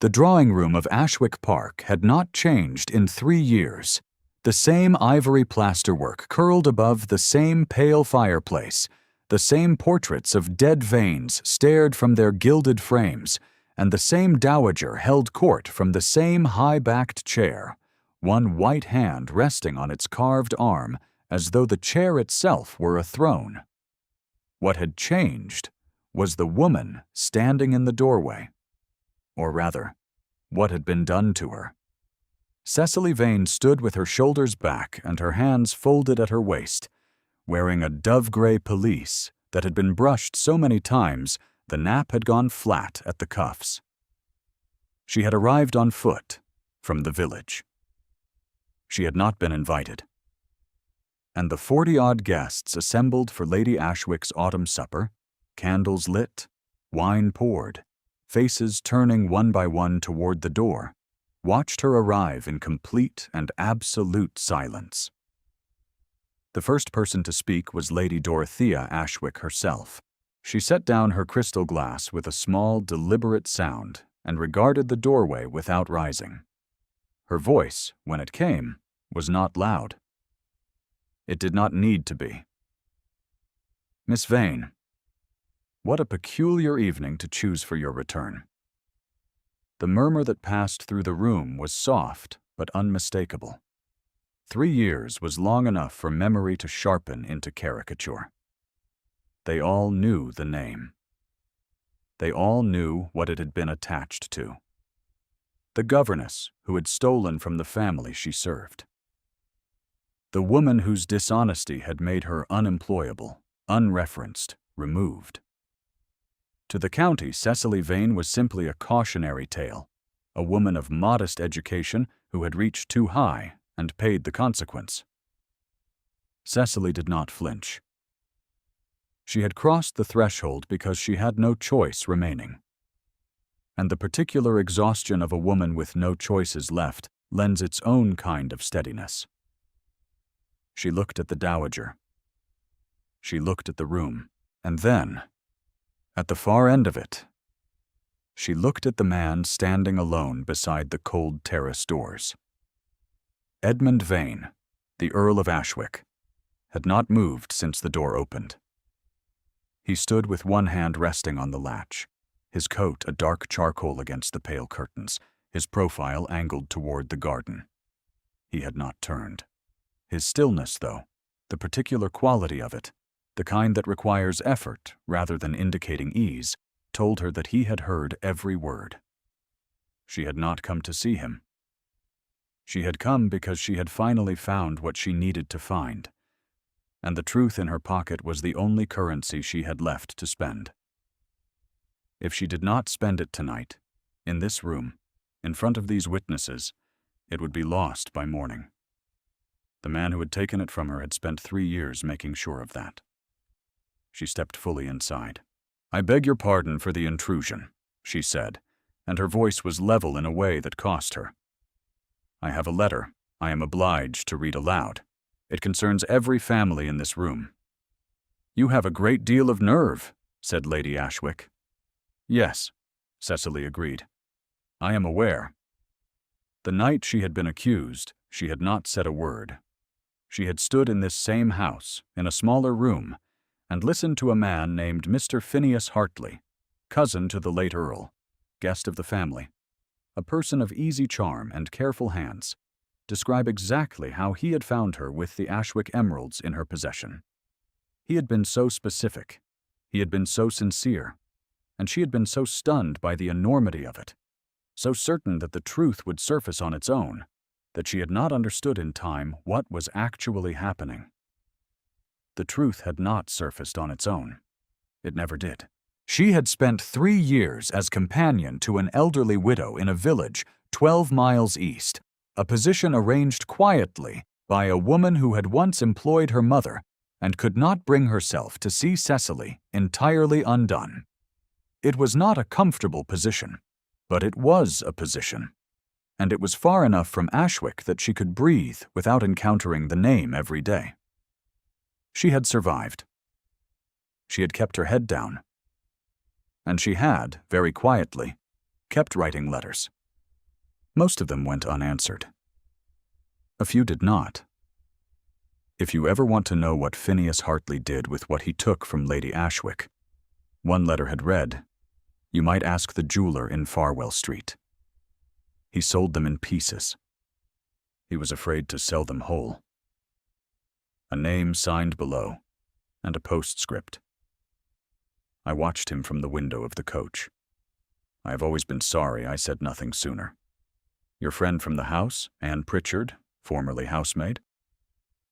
The drawing room of Ashwick Park had not changed in 3 years. The same ivory plasterwork curled above the same pale fireplace, the same portraits of dead Vanes stared from their gilded frames, and the same dowager held court from the same high-backed chair, one white hand resting on its carved arm as though the chair itself were a throne. What had changed was the woman standing in the doorway. Or rather, what had been done to her. Cecily Vane stood with her shoulders back and her hands folded at her waist, wearing a dove-gray pelisse that had been brushed so many times the nap had gone flat at the cuffs. She had arrived on foot from the village. She had not been invited. And the 40-odd guests assembled for Lady Ashwick's autumn supper, candles lit, wine poured, faces turning one by one toward the door, watched her arrive in complete and absolute silence. The first person to speak was Lady Dorothea Ashwick herself. She set down her crystal glass with a small, deliberate sound and regarded the doorway without rising. Her voice, when it came, was not loud. It did not need to be. "Miss Vane, what a peculiar evening to choose for your return." The murmur that passed through the room was soft but unmistakable. 3 years was long enough for memory to sharpen into caricature. They all knew the name. They all knew what it had been attached to. The governess who had stolen from the family she served. The woman whose dishonesty had made her unemployable, unreferenced, removed. To the county, Cecily Vane was simply a cautionary tale, a woman of modest education who had reached too high and paid the consequence. Cecily did not flinch. She had crossed the threshold because she had no choice remaining. And the particular exhaustion of a woman with no choices left lends its own kind of steadiness. She looked at the dowager. She looked at the room, and then, at the far end of it, she looked at the man standing alone beside the cold terrace doors. Edmund Vane, the Earl of Ashwick, had not moved since the door opened. He stood with one hand resting on the latch, his coat a dark charcoal against the pale curtains, his profile angled toward the garden. He had not turned. His stillness, though, the particular quality of it, the kind that requires effort rather than indicating ease, told her that he had heard every word. She had not come to see him. She had come because she had finally found what she needed to find, and the truth in her pocket was the only currency she had left to spend. If she did not spend it tonight, in this room, in front of these witnesses, it would be lost by morning. The man who had taken it from her had spent 3 years making sure of that. She stepped fully inside. "I beg your pardon for the intrusion," she said, and her voice was level in a way that cost her. "I have a letter I am obliged to read aloud. It concerns every family in this room." "You have a great deal of nerve," said Lady Ashwick. "Yes," Cecily agreed. "I am aware." The night she had been accused, she had not said a word. She had stood in this same house, in a smaller room, and listened to a man named Mr. Phineas Hartley, cousin to the late Earl, guest of the family, a person of easy charm and careful hands, describe exactly how he had found her with the Ashwick emeralds in her possession. He had been so specific, he had been so sincere, and she had been so stunned by the enormity of it, so certain that the truth would surface on its own, that she had not understood in time what was actually happening. The truth had not surfaced on its own. It never did. She had spent 3 years as companion to an elderly widow in a village 12 miles east, a position arranged quietly by a woman who had once employed her mother and could not bring herself to see Cecily entirely undone. It was not a comfortable position, but it was a position, and it was far enough from Ashwick that she could breathe without encountering the name every day. She had survived. She had kept her head down. And she had, very quietly, kept writing letters. Most of them went unanswered. A few did not. If you ever want to know what Phineas Hartley did with what he took from Lady Ashwick, one letter had read, you might ask the jeweler in Farwell Street. He sold them in pieces. He was afraid to sell them whole. A name signed below, and a postscript. I watched him from the window of the coach. I have always been sorry I said nothing sooner. Your friend from the house, Anne Pritchard, formerly housemaid.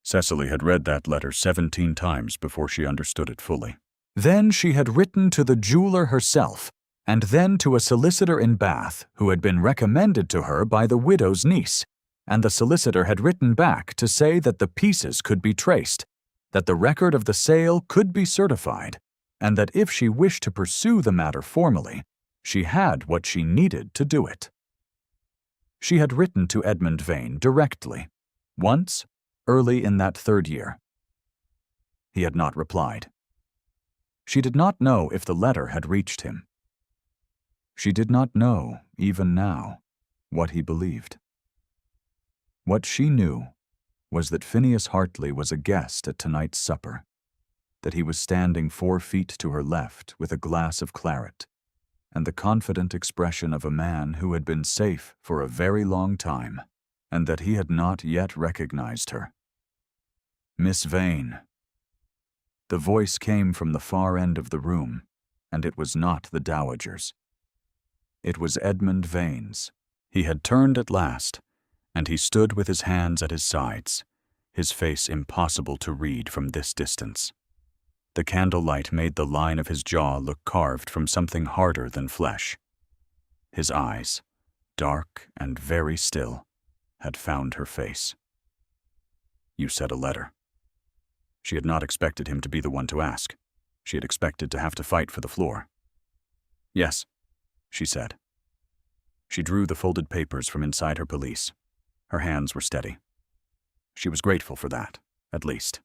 Cecily had read that letter 17 times before she understood it fully. Then she had written to the jeweler herself, and then to a solicitor in Bath who had been recommended to her by the widow's niece, and the solicitor had written back to say that the pieces could be traced, that the record of the sale could be certified, and that if she wished to pursue the matter formally, she had what she needed to do it. She had written to Edmund Vane directly, once, early in that 3rd year. He had not replied. She did not know if the letter had reached him. She did not know, even now, what he believed. What she knew was that Phineas Hartley was a guest at tonight's supper, that he was standing 4 feet to her left with a glass of claret, and the confident expression of a man who had been safe for a very long time, and that he had not yet recognized her. Miss Vane. The voice came from the far end of the room, and it was not the dowager's. It was Edmund Vane's. He had turned at last, and he stood with his hands at his sides, his face impossible to read from this distance. The candlelight made the line of his jaw look carved from something harder than flesh. His eyes, dark and very still, had found her face. You said a letter. She had not expected him to be the one to ask. She had expected to have to fight for the floor. Yes, she said. She drew the folded papers from inside her pelisse. Her hands were steady. She was grateful for that, at least.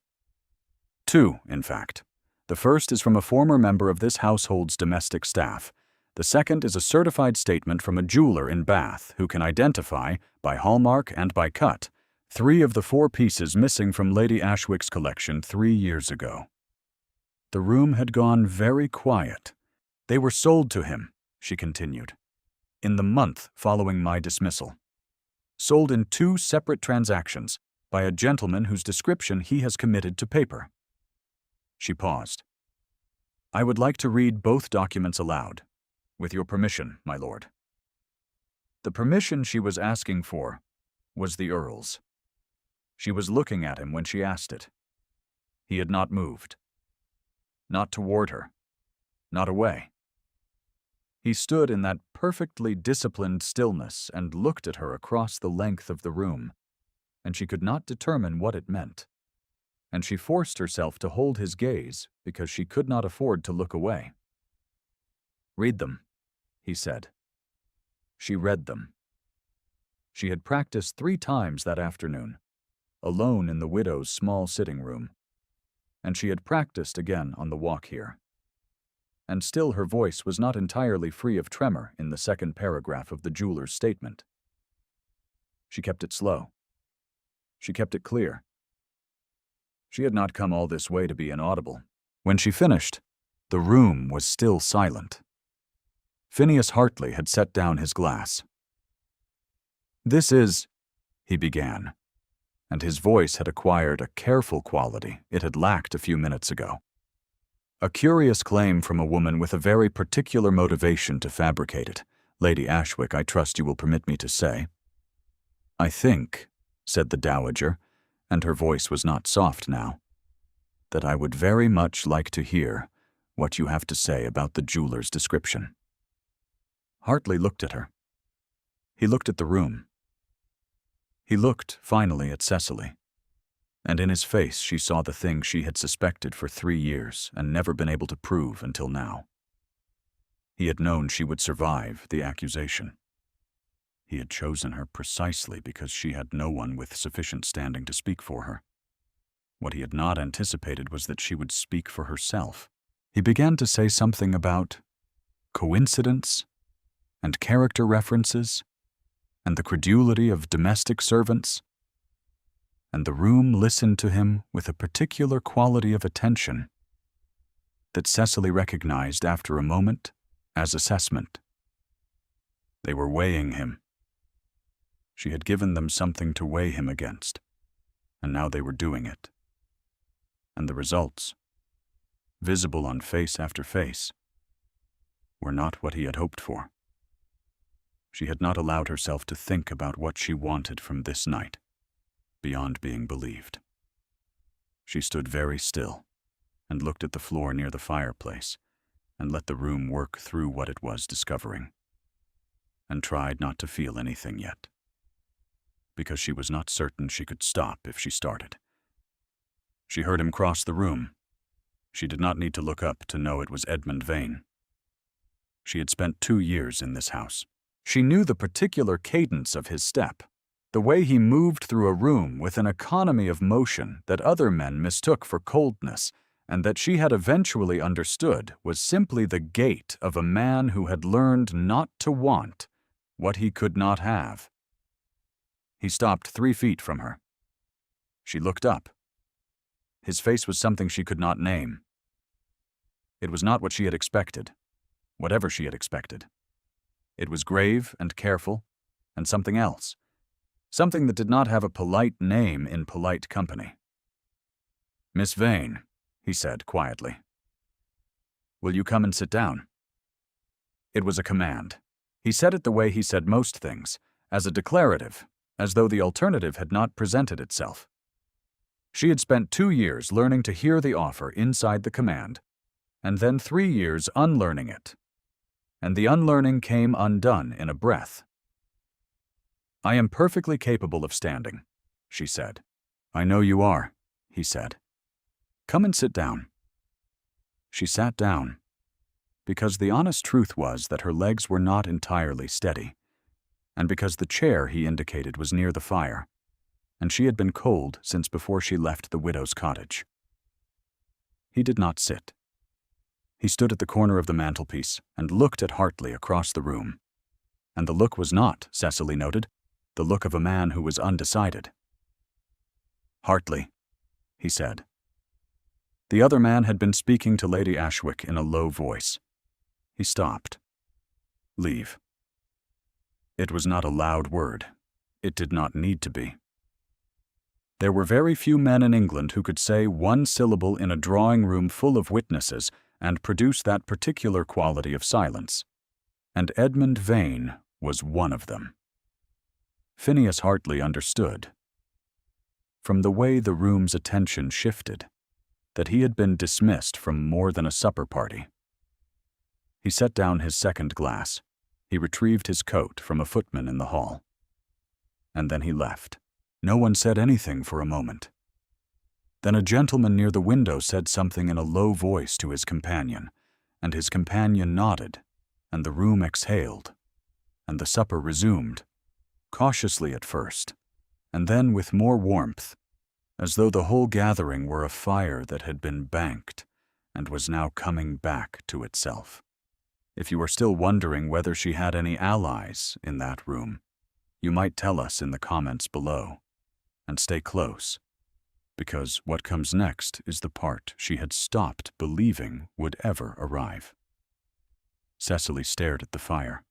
2, in fact. The first is from a former member of this household's domestic staff. The second is a certified statement from a jeweler in Bath who can identify, by hallmark and by cut, 3 of the 4 pieces missing from Lady Ashwick's collection 3 years ago. The room had gone very quiet. They were sold to him, she continued, in the month following my dismissal. Sold in 2 separate transactions by a gentleman whose description he has committed to paper. She paused. I would like to read both documents aloud, with your permission, my lord. The permission she was asking for was the Earl's. She was looking at him when she asked it. He had not moved. Not toward her. Not away. He stood in that perfectly disciplined stillness and looked at her across the length of the room, and she could not determine what it meant. And she forced herself to hold his gaze because she could not afford to look away. Read them, he said. She read them. She had practiced 3 times that afternoon, alone in the widow's small sitting room, and she had practiced again on the walk here. And still her voice was not entirely free of tremor in the 2nd paragraph of the jeweler's statement. She kept it slow. She kept it clear. She had not come all this way to be inaudible. When she finished, the room was still silent. Phineas Hartley had set down his glass. This is, he began, and his voice had acquired a careful quality it had lacked a few minutes ago. A curious claim from a woman with a very particular motivation to fabricate it, Lady Ashwick, I trust you will permit me to say. I think, said the dowager, and her voice was not soft now, that I would very much like to hear what you have to say about the jeweler's description. Hartley looked at her. He looked at the room. He looked, finally, at Cecily, and in his face she saw the thing she had suspected for 3 years and never been able to prove until now. He had known she would survive the accusation. He had chosen her precisely because she had no one with sufficient standing to speak for her. What he had not anticipated was that she would speak for herself. He began to say something about coincidence and character references, and the credulity of domestic servants, and the room listened to him with a particular quality of attention that Cecily recognized after a moment as assessment. They were weighing him. She had given them something to weigh him against, and now they were doing it. And the results, visible on face after face, were not what he had hoped for. She had not allowed herself to think about what she wanted from this night, beyond being believed. She stood very still and looked at the floor near the fireplace and let the room work through what it was discovering, and tried not to feel anything yet, because she was not certain she could stop if she started. She heard him cross the room. She did not need to look up to know it was Edmund Vane. She had spent 2 years in this house. She knew the particular cadence of his step, the way he moved through a room with an economy of motion that other men mistook for coldness, and that she had eventually understood was simply the gait of a man who had learned not to want what he could not have. He stopped 3 feet from her. She looked up. His face was something she could not name. It was not what she had expected, whatever she had expected. It was grave and careful, and something else, something that did not have a polite name in polite company. "Miss Vane," he said quietly. "Will you come and sit down?" It was a command. He said it the way he said most things, as a declarative, as though the alternative had not presented itself. She had spent 2 years learning to hear the offer inside the command, and then 3 years unlearning it. And the unlearning came undone in a breath. "I am perfectly capable of standing," she said. "I know you are," he said. "Come and sit down." She sat down, because the honest truth was that her legs were not entirely steady, and because the chair he indicated was near the fire, and she had been cold since before she left the widow's cottage. He did not sit. He stood at the corner of the mantelpiece and looked at Hartley across the room. And the look was not, Cecily noted, the look of a man who was undecided. "Hartley," he said. The other man had been speaking to Lady Ashwick in a low voice. He stopped. "Leave." It was not a loud word. It did not need to be. There were very few men in England who could say one syllable in a drawing room full of witnesses and produce that particular quality of silence, and Edmund Vane was one of them. Phineas Hartley understood, from the way the room's attention shifted, that he had been dismissed from more than a supper party. He set down his second glass. He retrieved his coat from a footman in the hall. And then he left. No one said anything for a moment. Then a gentleman near the window said something in a low voice to his companion, and his companion nodded, and the room exhaled, and the supper resumed, cautiously at first, and then with more warmth, as though the whole gathering were a fire that had been banked and was now coming back to itself. If you are still wondering whether she had any allies in that room, you might tell us in the comments below, and stay close, because what comes next is the part she had stopped believing would ever arrive. Cecily stared at the fire.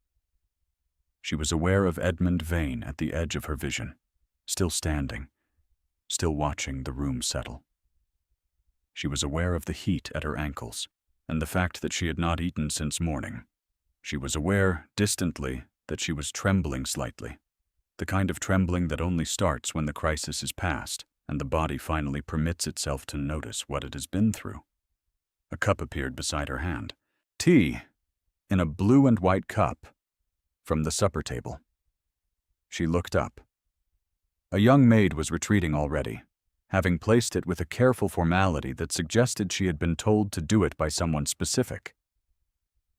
She was aware of Edmund Vane at the edge of her vision, still standing, still watching the room settle. She was aware of the heat at her ankles, and the fact that she had not eaten since morning. She was aware, distantly, that she was trembling slightly, the kind of trembling that only starts when the crisis is past and the body finally permits itself to notice what it has been through. A cup appeared beside her hand. Tea, in a blue and white cup, from the supper table. She looked up. A young maid was retreating already, having placed it with a careful formality that suggested she had been told to do it by someone specific.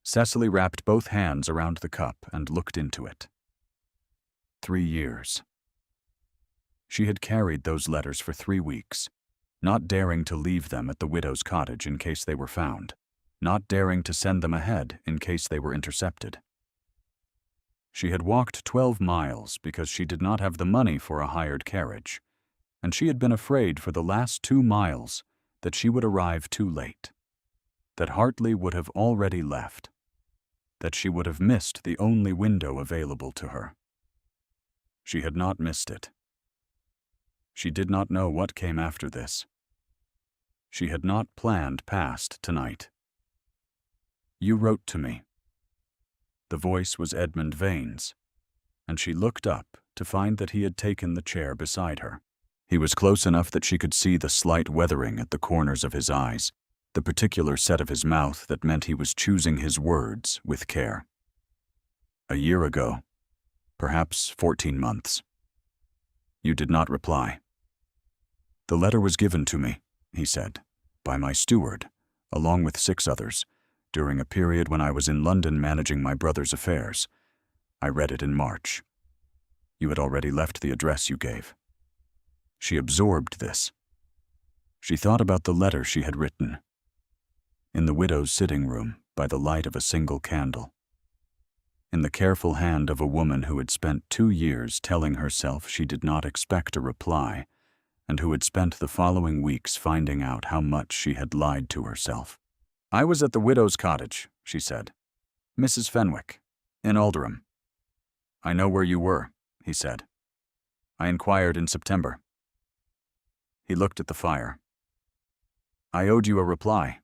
Cecily wrapped both hands around the cup and looked into it. 3 years. She had carried those letters for 3 weeks, not daring to leave them at the widow's cottage in case they were found, not daring to send them ahead in case they were intercepted. She had walked 12 miles because she did not have the money for a hired carriage, and she had been afraid for the last 2 miles that she would arrive too late, that Hartley would have already left, that she would have missed the only window available to her. She had not missed it. She did not know what came after this. She had not planned past tonight. "You wrote to me." The voice was Edmund Vane's, and she looked up to find that he had taken the chair beside her. He was close enough that she could see the slight weathering at the corners of his eyes, the particular set of his mouth that meant he was choosing his words with care. "A year ago, perhaps 14 months. You did not reply." "The letter was given to me," he said, "by my steward, along with 6 others, during a period when I was in London managing my brother's affairs. I read it in March. You had already left the address you gave." She absorbed this. She thought about the letter she had written. In the widow's sitting room, by the light of a single candle. In the careful hand of a woman who had spent 2 years telling herself she did not expect a reply, and who had spent the following weeks finding out how much she had lied to herself. "I was at the widow's cottage," she said. "Mrs. Fenwick, in Alderham." "I know where you were," he said. "I inquired in September." He looked at the fire. "I owed you a reply.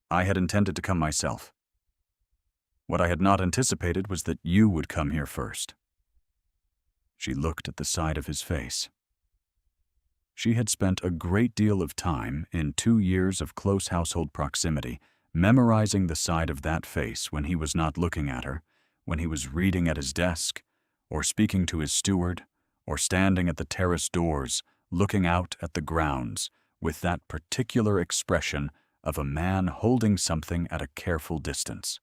I had intended to come myself. What I had not anticipated was that you would come here first." She looked at the side of his face. She had spent a great deal of time in 2 years of close household proximity, memorizing the side of that face when he was not looking at her, when he was reading at his desk, or speaking to his steward, or standing at the terrace doors, looking out at the grounds, with that particular expression of a man holding something at a careful distance.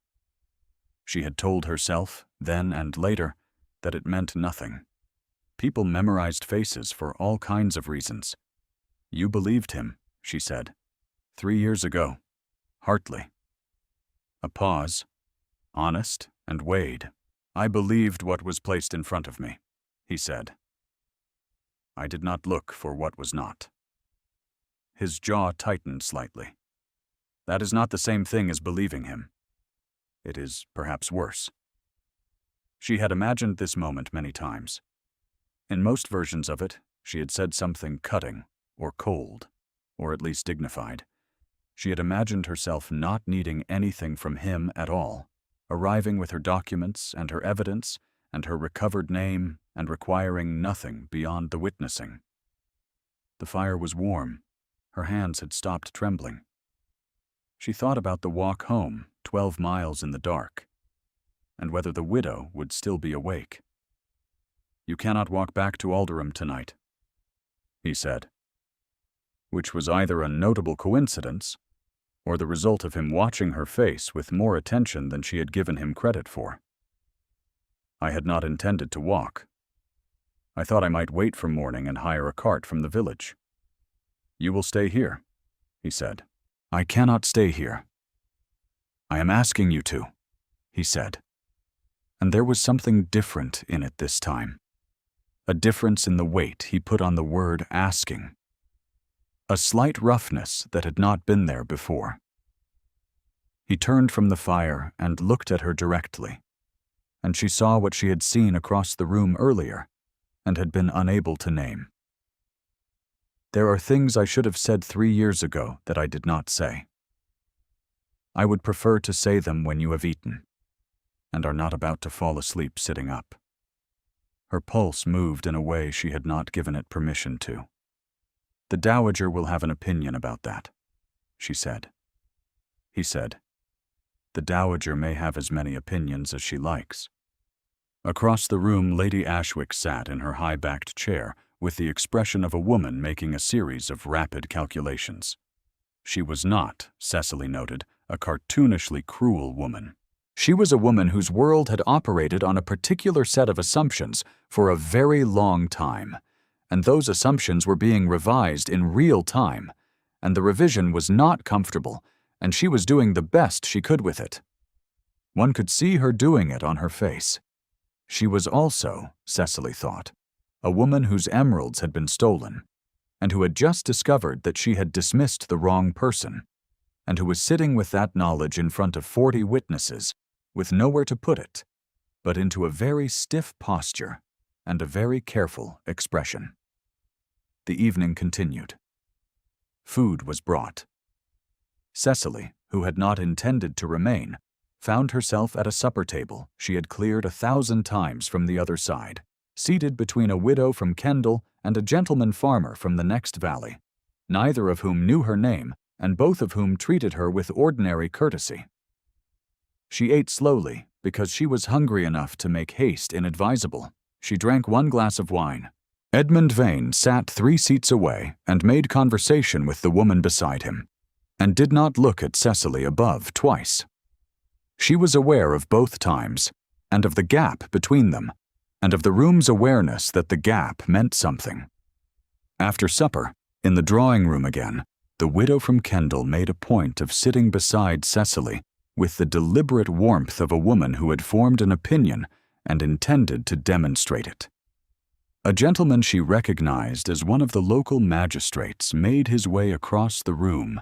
She had told herself, then and later, that it meant nothing. People memorized faces for all kinds of reasons. "You believed him," she said. 3 years ago. Hartley." A pause. Honest and weighed. "I believed what was placed in front of me," he said. "I did not look for what was not." His jaw tightened slightly. "That is not the same thing as believing him. It is perhaps worse." She had imagined this moment many times. In most versions of it, she had said something cutting, or cold, or at least dignified. She had imagined herself not needing anything from him at all, arriving with her documents and her evidence and her recovered name and requiring nothing beyond the witnessing. The fire was warm. Her hands had stopped trembling. She thought about the walk home, 12 miles in the dark, and whether the widow would still be awake. "You cannot walk back to Alderham tonight," he said, which was either a notable coincidence or the result of him watching her face with more attention than she had given him credit for. "I had not intended to walk. I thought I might wait for morning and hire a cart from the village." "You will stay here," he said. "I cannot stay here." "I am asking you to," he said. And there was something different in it this time. A difference in the weight he put on the word asking. A slight roughness that had not been there before. He turned from the fire and looked at her directly, and she saw what she had seen across the room earlier and had been unable to name. "There are things I should have said 3 years ago that I did not say. I would prefer to say them when you have eaten, and are not about to fall asleep sitting up." Her pulse moved in a way she had not given it permission to. "The Dowager will have an opinion about that," she said. He said, "The Dowager may have as many opinions as she likes." Across the room, Lady Ashwick sat in her high-backed chair with the expression of a woman making a series of rapid calculations. She was not, Cecily noted, a cartoonishly cruel woman. She was a woman whose world had operated on a particular set of assumptions for a very long time, and those assumptions were being revised in real time, and the revision was not comfortable, and she was doing the best she could with it. One could see her doing it on her face. She was also, Cecily thought, a woman whose emeralds had been stolen, and who had just discovered that she had dismissed the wrong person, and who was sitting with that knowledge in front of 40 witnesses, with nowhere to put it, but into a very stiff posture and a very careful expression. The evening continued. Food was brought. Cecily, who had not intended to remain, found herself at a supper table she had cleared 1,000 times from the other side, seated between a widow from Kendal and a gentleman farmer from the next valley, neither of whom knew her name and both of whom treated her with ordinary courtesy. She ate slowly because she was hungry enough to make haste inadvisable. She drank 1 glass of wine. Edmund Vane sat 3 seats away and made conversation with the woman beside him, and did not look at Cecily above twice. She was aware of both times, and of the gap between them, and of the room's awareness that the gap meant something. After supper, in the drawing room again, the widow from Kendal made a point of sitting beside Cecily with the deliberate warmth of a woman who had formed an opinion and intended to demonstrate it. A gentleman she recognized as one of the local magistrates made his way across the room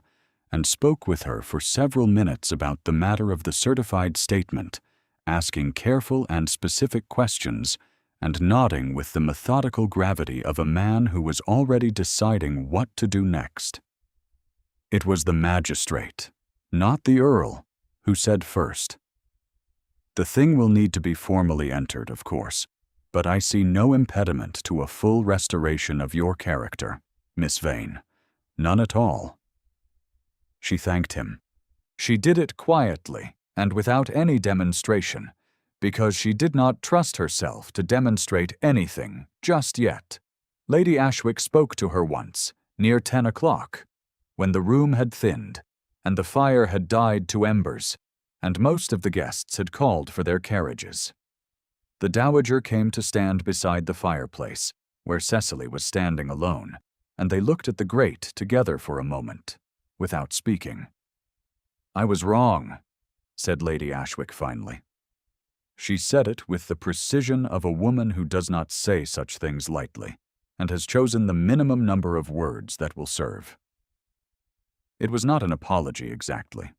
and spoke with her for several minutes about the matter of the certified statement, asking careful and specific questions and nodding with the methodical gravity of a man who was already deciding what to do next. It was the magistrate, not the Earl, who said first, "The thing will need to be formally entered, of course, but I see no impediment to a full restoration of your character, Miss Vane. None at all." She thanked him. She did it quietly and without any demonstration, because she did not trust herself to demonstrate anything just yet. Lady Ashwick spoke to her once, near 10 o'clock, when the room had thinned, and the fire had died to embers, and most of the guests had called for their carriages. The dowager came to stand beside the fireplace, where Cecily was standing alone, and they looked at the grate together for a moment, without speaking. "I was wrong," said Lady Ashwick finally. She said it with the precision of a woman who does not say such things lightly, and has chosen the minimum number of words that will serve. It was not an apology exactly,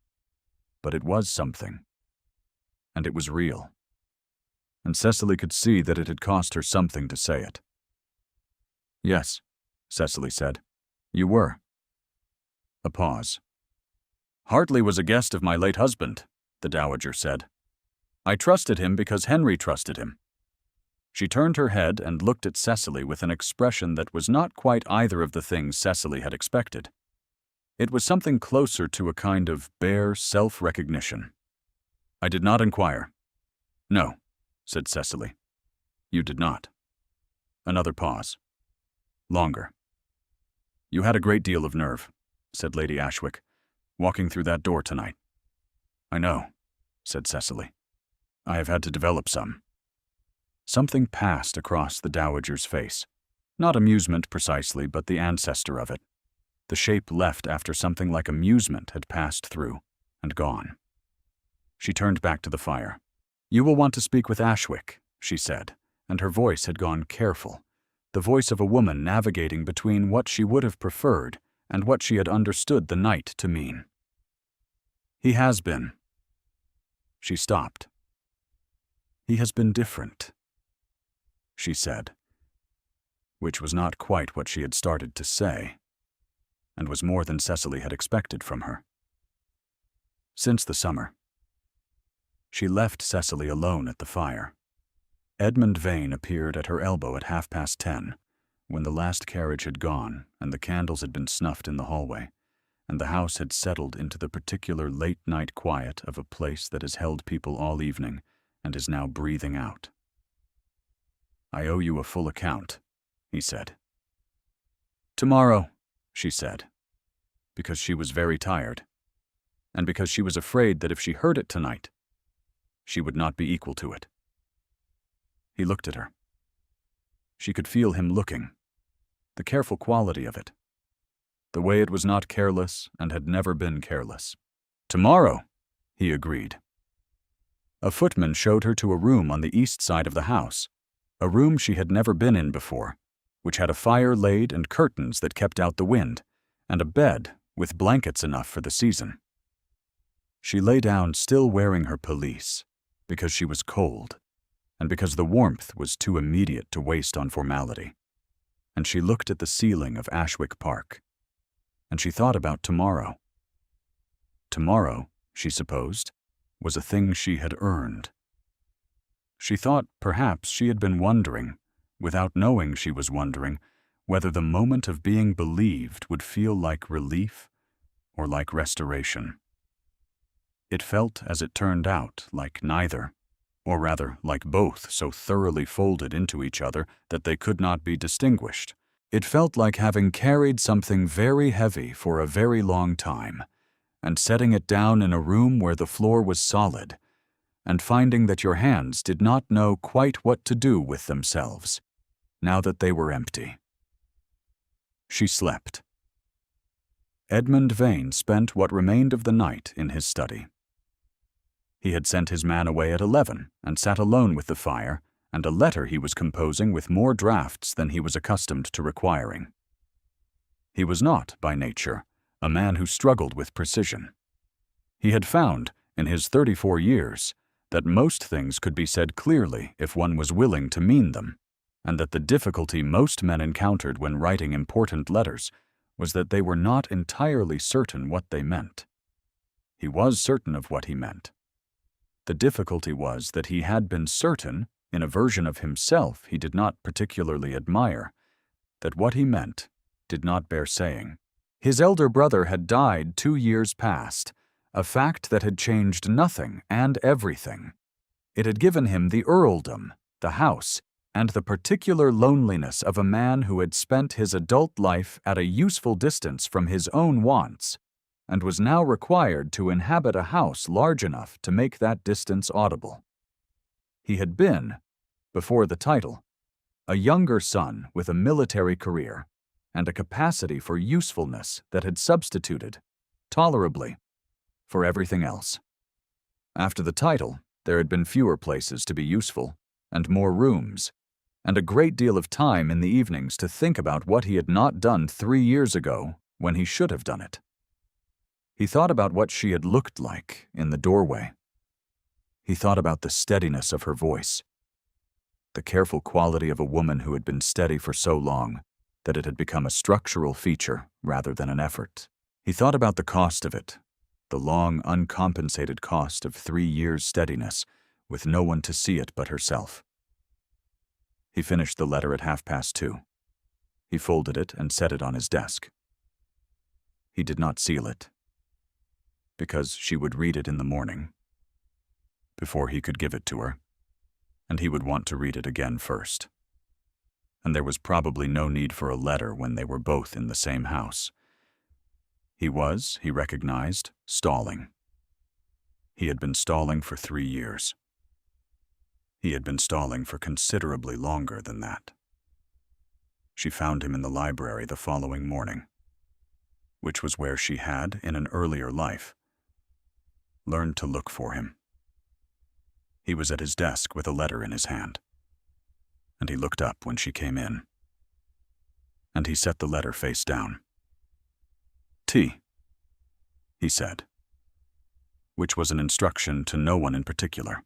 but it was something. And it was real. And Cecily could see that it had cost her something to say it. "Yes," Cecily said. "You were." A pause. "Hartley was a guest of my late husband," the dowager said. "I trusted him because Henry trusted him." She turned her head and looked at Cecily with an expression that was not quite either of the things Cecily had expected. It was something closer to a kind of bare self-recognition. "I did not inquire." "No," said Cecily. "You did not." Another pause. Longer. "You had a great deal of nerve," said Lady Ashwick, "walking through that door tonight." "I know," said Cecily. "I have had to develop some." Something passed across the dowager's face. Not amusement precisely, but the ancestor of it. The shape left after something like amusement had passed through and gone. She turned back to the fire. "You will want to speak with Ashwick," she said, and her voice had gone careful, the voice of a woman navigating between what she would have preferred and what she had understood the night to mean. "He has been." She stopped. "He has been different," she said, which was not quite what she had started to say, and was more than Cecily had expected from her. "Since the summer." She left Cecily alone at the fire. Edmund Vane appeared at her elbow at 10:30, when the last carriage had gone and the candles had been snuffed in the hallway, and the house had settled into the particular late-night quiet of a place that has held people all evening and is now breathing out. "I owe you a full account," he said. "Tomorrow," she said, because she was very tired, and because she was afraid that if she heard it tonight, she would not be equal to it. He looked at her. She could feel him looking, the careful quality of it, the way it was not careless and had never been careless. "Tomorrow," he agreed. A footman showed her to a room on the east side of the house, a room she had never been in before, which had a fire laid and curtains that kept out the wind, and a bed with blankets enough for the season. She lay down still wearing her pelisse, because she was cold, and because the warmth was too immediate to waste on formality. And she looked at the ceiling of Ashwick Park, and she thought about tomorrow. Tomorrow, she supposed, was a thing she had earned. She thought perhaps she had been wondering, without knowing she was wondering, whether the moment of being believed would feel like relief or like restoration. It felt, as it turned out, like neither, or rather like both, so thoroughly folded into each other that they could not be distinguished. It felt like having carried something very heavy for a very long time, and setting it down in a room where the floor was solid, and finding that your hands did not know quite what to do with themselves, now that they were empty. She slept. Edmund Vane spent what remained of the night in his study. He had sent his man away at 11 and sat alone with the fire and a letter he was composing with more drafts than he was accustomed to requiring. He was not, by nature, a man who struggled with precision. He had found, in his 34 years, that most things could be said clearly if one was willing to mean them, and that the difficulty most men encountered when writing important letters was that they were not entirely certain what they meant. He was certain of what he meant. The difficulty was that he had been certain, in a version of himself he did not particularly admire, that what he meant did not bear saying. His elder brother had died 2 years past, a fact that had changed nothing and everything. It had given him the earldom, the house, and the particular loneliness of a man who had spent his adult life at a useful distance from his own wants, and was now required to inhabit a house large enough to make that distance audible. He had been, before the title, a younger son with a military career and a capacity for usefulness that had substituted, tolerably, for everything else. After the title, there had been fewer places to be useful, and more rooms, and a great deal of time in the evenings to think about what he had not done 3 years ago when he should have done it. He thought about what she had looked like in the doorway. He thought about the steadiness of her voice, the careful quality of a woman who had been steady for so long that it had become a structural feature rather than an effort. He thought about the cost of it, the long, uncompensated cost of 3 years' steadiness, with no one to see it but herself. He finished the letter at 2:30. He folded it and set it on his desk. He did not seal it, because she would read it in the morning, before he could give it to her, and he would want to read it again first. And there was probably no need for a letter when they were both in the same house. He was, he recognized, stalling. He had been stalling for 3 years. He had been stalling for considerably longer than that. She found him in the library the following morning, which was where she had, in an earlier life, learned to look for him. He was at his desk with a letter in his hand, and he looked up when she came in, and he set the letter face down. "Tea," he said, which was an instruction to no one in particular,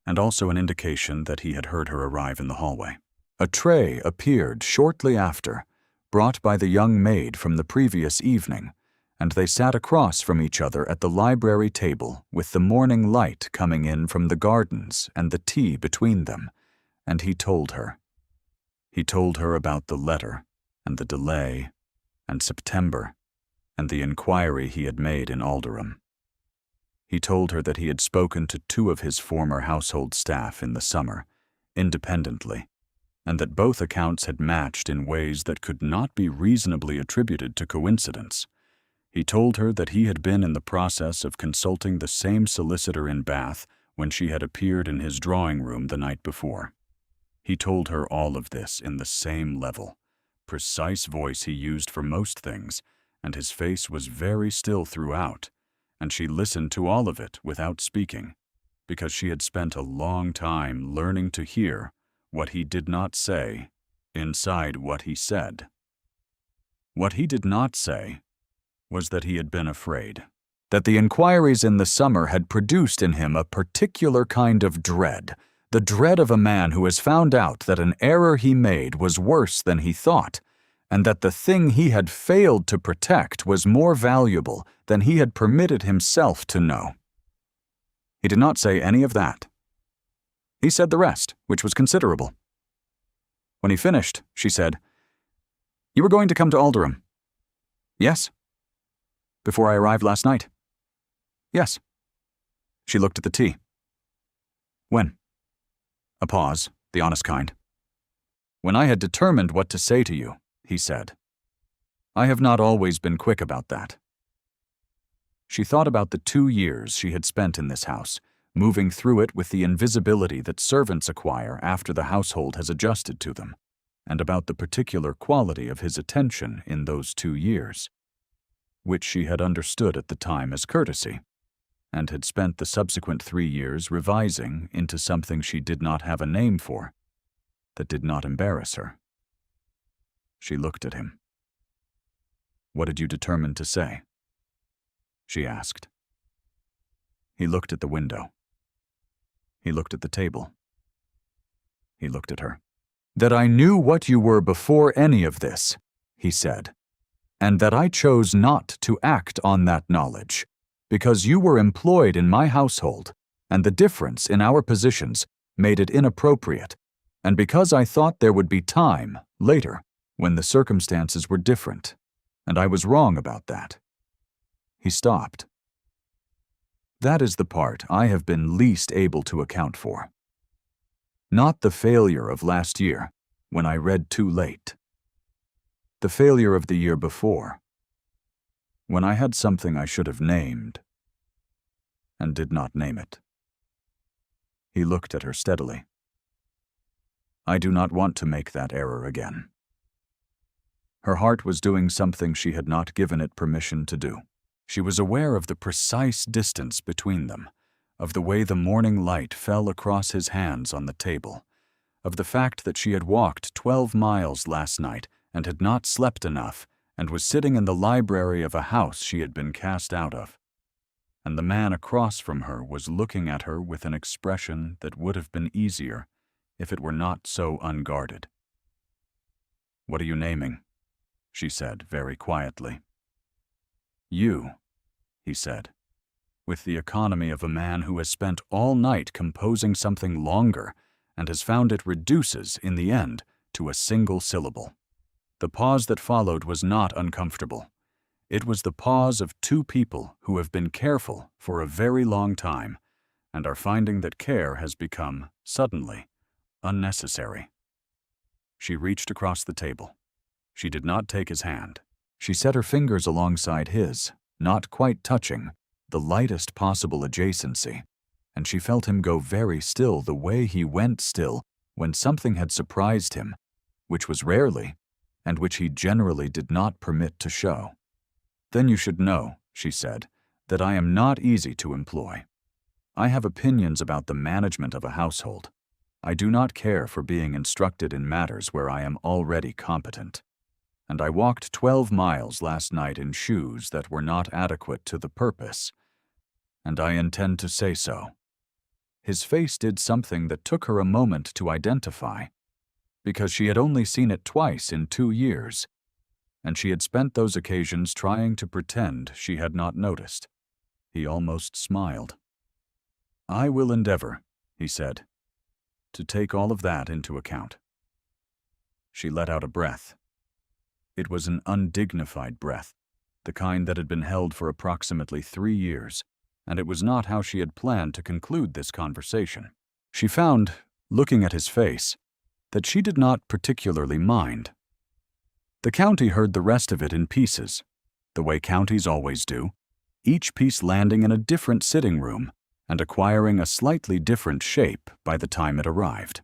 and also an indication that he had heard her arrive in the hallway. A tray appeared shortly after, brought by the young maid from the previous evening, and they sat across from each other at the library table with the morning light coming in from the gardens and the tea between them, and he told her. He told her about the letter, and the delay, and September, and the inquiry he had made in Alderham. He told her that he had spoken to 2 of his former household staff in the summer, independently, and that both accounts had matched in ways that could not be reasonably attributed to coincidence. He told her that he had been in the process of consulting the same solicitor in Bath when she had appeared in his drawing room the night before. He told her all of this in the same level, precise voice he used for most things, and his face was very still throughout, and she listened to all of it without speaking, because she had spent a long time learning to hear what he did not say inside what he said. What he did not say was that he had been afraid, that the inquiries in the summer had produced in him a particular kind of dread, the dread of a man who has found out that an error he made was worse than he thought, and that the thing he had failed to protect was more valuable than he had permitted himself to know. He did not say any of that. He said the rest, which was considerable. When he finished, she said, "You were going to come to Alderham?" "Yes." "Before I arrived last night?" "Yes." She looked at the tea. "When?" A pause, the honest kind. "When I had determined what to say to you," he said. "I have not always been quick about that." She thought about the 2 years she had spent in this house, moving through it with the invisibility that servants acquire after the household has adjusted to them, and about the particular quality of his attention in those 2 years, which she had understood at the time as courtesy, and had spent the subsequent 3 years revising into something she did not have a name for, that did not embarrass her. She looked at him. "What did you determine to say?" she asked. He looked at the window. He looked at the table. He looked at her. "That I knew what you were before any of this," he said, "and that I chose not to act on that knowledge, because you were employed in my household, and the difference in our positions made it inappropriate, and because I thought there would be time, later, when the circumstances were different, and I was wrong about that." He stopped. "That is the part I have been least able to account for. Not the failure of last year, when I read too late. The failure of the year before, when I had something I should have named, and did not name it." He looked at her steadily. "I do not want to make that error again." Her heart was doing something she had not given it permission to do. She was aware of the precise distance between them, of the way the morning light fell across his hands on the table, of the fact that she had walked 12 miles last night and had not slept enough and was sitting in the library of a house she had been cast out of. And the man across from her was looking at her with an expression that would have been easier if it were not so unguarded. "What are you naming?" she said very quietly. "You," he said, with the economy of a man who has spent all night composing something longer and has found it reduces, in the end, to a single syllable. The pause that followed was not uncomfortable. It was the pause of 2 people who have been careful for a very long time and are finding that care has become, suddenly, unnecessary. She reached across the table. She did not take his hand. She set her fingers alongside his, not quite touching, the lightest possible adjacency, and she felt him go very still the way he went still when something had surprised him, which was rarely, and which he generally did not permit to show. "Then you should know," she said, "that I am not easy to employ. I have opinions about the management of a household. I do not care for being instructed in matters where I am already competent. And I walked 12 miles last night in shoes that were not adequate to the purpose, and I intend to say so." His face did something that took her a moment to identify, because she had only seen it twice in 2 years, and she had spent those occasions trying to pretend she had not noticed. He almost smiled. "I will endeavor," he said, "to take all of that into account." She let out a breath. It was an undignified breath, the kind that had been held for approximately 3 years, and it was not how she had planned to conclude this conversation. She found, looking at his face, that she did not particularly mind. The county heard the rest of it in pieces, the way counties always do, each piece landing in a different sitting room and acquiring a slightly different shape by the time it arrived.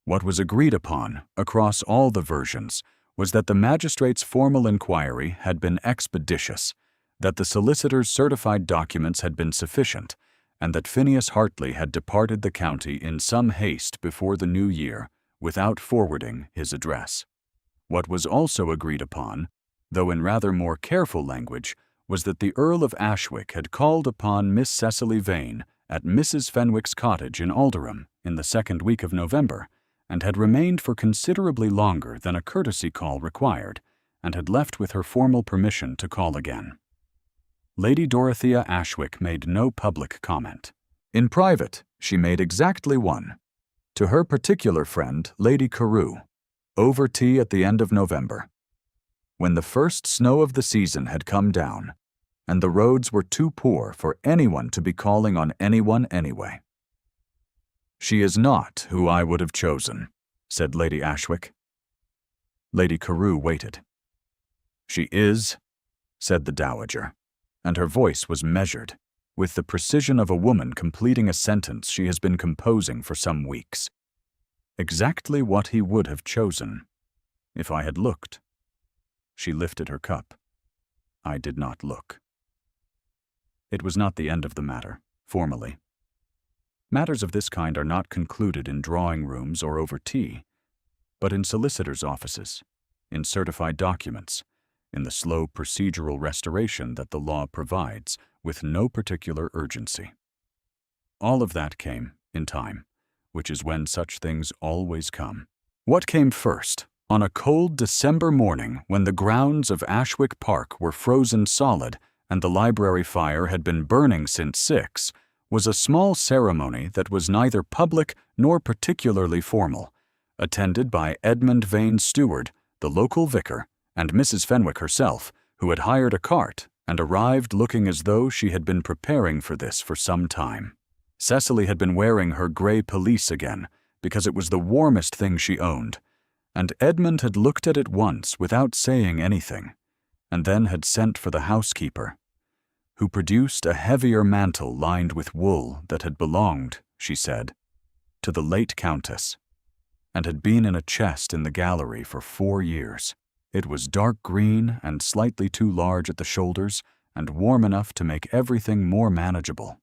What was agreed upon, across all the versions, was that the magistrate's formal inquiry had been expeditious, that the solicitor's certified documents had been sufficient, and that Phineas Hartley had departed the county in some haste before the new year, without forwarding his address. What was also agreed upon, though in rather more careful language, was that the Earl of Ashwick had called upon Miss Cecily Vane at Mrs. Fenwick's cottage in Alderham in the second week of November, and had remained for considerably longer than a courtesy call required, and had left with her formal permission to call again. Lady Dorothea Ashwick made no public comment. In private, she made exactly one, to her particular friend, Lady Carew, over tea at the end of November, when the first snow of the season had come down, and the roads were too poor for anyone to be calling on anyone anyway. "She is not who I would have chosen," said Lady Ashwick. Lady Carew waited. "She is," said the Dowager, and her voice was measured, with the precision of a woman completing a sentence she has been composing for some weeks. "Exactly what he would have chosen, if I had looked." She lifted her cup. I did not look. It was not the end of the matter, formally. Matters of this kind are not concluded in drawing rooms or over tea, but in solicitors' offices, in certified documents, in the slow procedural restoration that the law provides, with no particular urgency. All of that came in time, which is when such things always come. What came first, on a cold December morning when the grounds of Ashwick Park were frozen solid and the library fire had been burning since 6, was a small ceremony that was neither public nor particularly formal, attended by Edmund Vane's steward, the local vicar, and Mrs. Fenwick herself, who had hired a cart and arrived looking as though she had been preparing for this for some time. Cecily had been wearing her grey pelisse again, because it was the warmest thing she owned, and Edmund had looked at it once without saying anything, and then had sent for the housekeeper, who produced a heavier mantle lined with wool that had belonged, she said, to the late Countess, and had been in a chest in the gallery for 4 years. It was dark green and slightly too large at the shoulders and warm enough to make everything more manageable.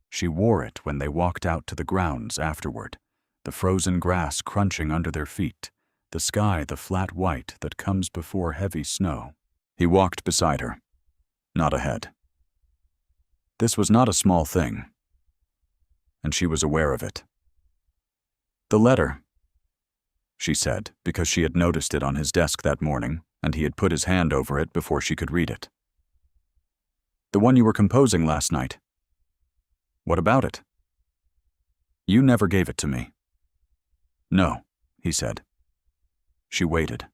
She wore it when they walked out to the grounds afterward, the frozen grass crunching under their feet, the sky the flat white that comes before heavy snow. He walked beside her, not ahead. This was not a small thing, and she was aware of it. "The letter," she said, because she had noticed it on his desk that morning, and he had put his hand over it before she could read it. "The one you were composing last night. What about it?" "You never gave it to me." "No," he said. She waited.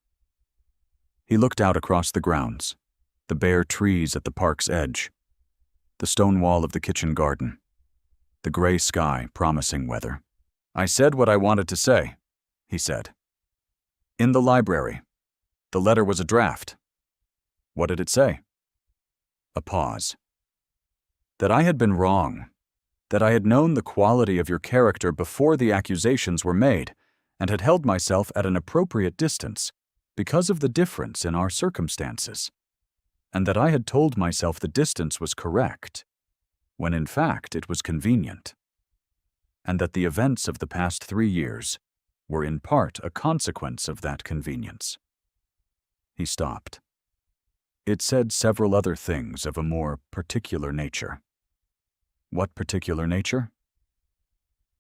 He looked out across the grounds, the bare trees at the park's edge, the stone wall of the kitchen garden, the gray sky promising weather. "I said what I wanted to say," he said. "In the library. The letter was a draft." "What did it say?" A pause. "That I had been wrong, that I had known the quality of your character before the accusations were made, and had held myself at an appropriate distance because of the difference in our circumstances, and that I had told myself the distance was correct, when in fact it was convenient, and that the events of the past 3 years were in part a consequence of that convenience." He stopped. It said several other things of a more particular nature. What particular nature?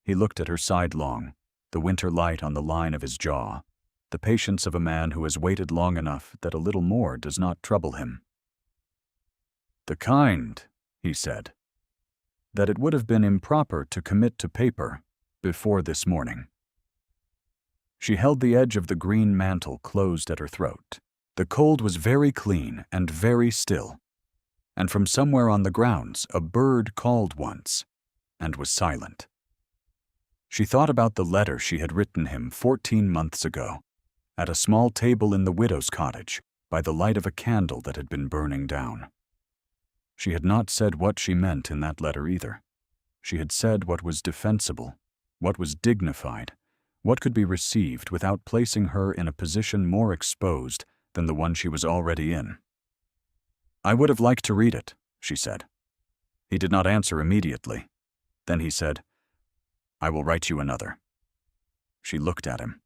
He looked at her sidelong, the winter light on the line of his jaw, the patience of a man who has waited long enough that a little more does not trouble him. "The kind," he said, "that it would have been improper to commit to paper before this morning." She held the edge of the green mantle closed at her throat. The cold was very clean and very still, and from somewhere on the grounds a bird called once and was silent. She thought about the letter she had written him 14 months ago, at a small table in the widow's cottage, by the light of a candle that had been burning down. She had not said what she meant in that letter either. She had said what was defensible, what was dignified, what could be received without placing her in a position more exposed than the one she was already in. "I would have liked to read it," she said. He did not answer immediately, Then he said, "I will write you another." She looked at him.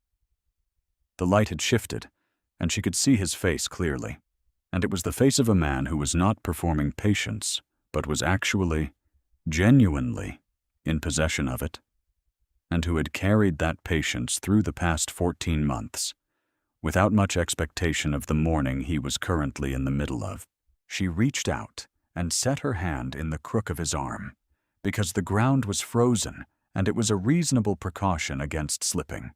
The light had shifted, and she could see his face clearly, and it was the face of a man who was not performing patience, but was actually, genuinely, in possession of it, and who had carried that patience through the past 14 months, without much expectation of the morning he was currently in the middle of. She reached out and set her hand in the crook of his arm, because the ground was frozen and it was a reasonable precaution against slipping,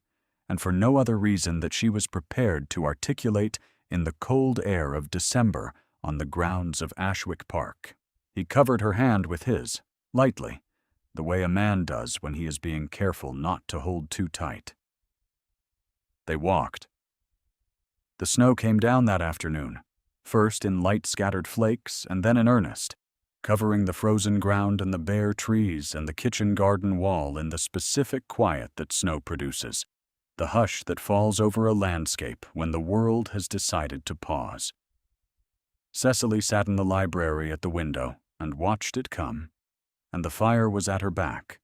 and for no other reason that she was prepared to articulate in the cold air of December on the grounds of Ashwick Park. He covered her hand with his, lightly, the way a man does when he is being careful not to hold too tight. They walked. The snow came down that afternoon, first in light scattered flakes and then in earnest, covering the frozen ground and the bare trees and the kitchen garden wall in the specific quiet that snow produces, the hush that falls over a landscape when the world has decided to pause. Cecily sat in the library at the window and watched it come, and the fire was at her back,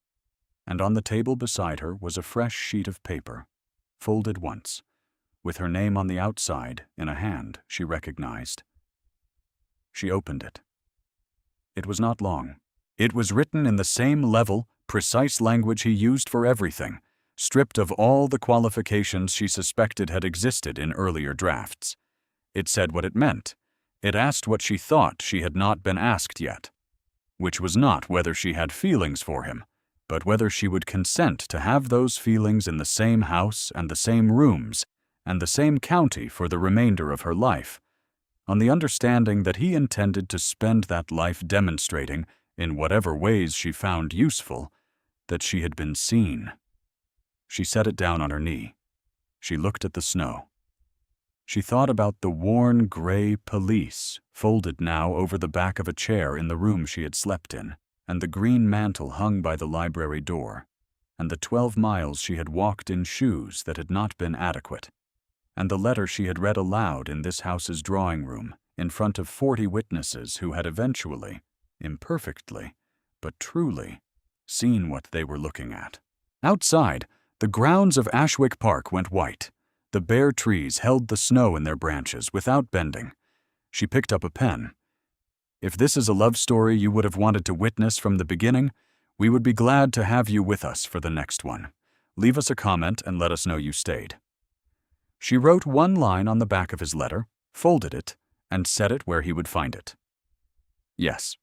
and on the table beside her was a fresh sheet of paper, folded once, with her name on the outside in a hand she recognized. She opened it. It was not long. It was written in the same level, precise language he used for everything, stripped of all the qualifications she suspected had existed in earlier drafts. It said what it meant. It asked what she thought she had not been asked yet, which was not whether she had feelings for him, but whether she would consent to have those feelings in the same house and the same rooms and the same county for the remainder of her life, on the understanding that he intended to spend that life demonstrating, in whatever ways she found useful, that she had been seen. She set it down on her knee. She looked at the snow. She thought about the worn gray pelisse folded now over the back of a chair in the room she had slept in, and the green mantle hung by the library door, and the 12 miles she had walked in shoes that had not been adequate, and the letter she had read aloud in this house's drawing room in front of 40 witnesses who had eventually, imperfectly, but truly, seen what they were looking at. Outside, the grounds of Ashwick Park went white. The bare trees held the snow in their branches without bending. She picked up a pen. If this is a love story you would have wanted to witness from the beginning, we would be glad to have you with us for the next one. Leave us a comment and let us know you stayed. She wrote one line on the back of his letter, folded it, and set it where he would find it. Yes,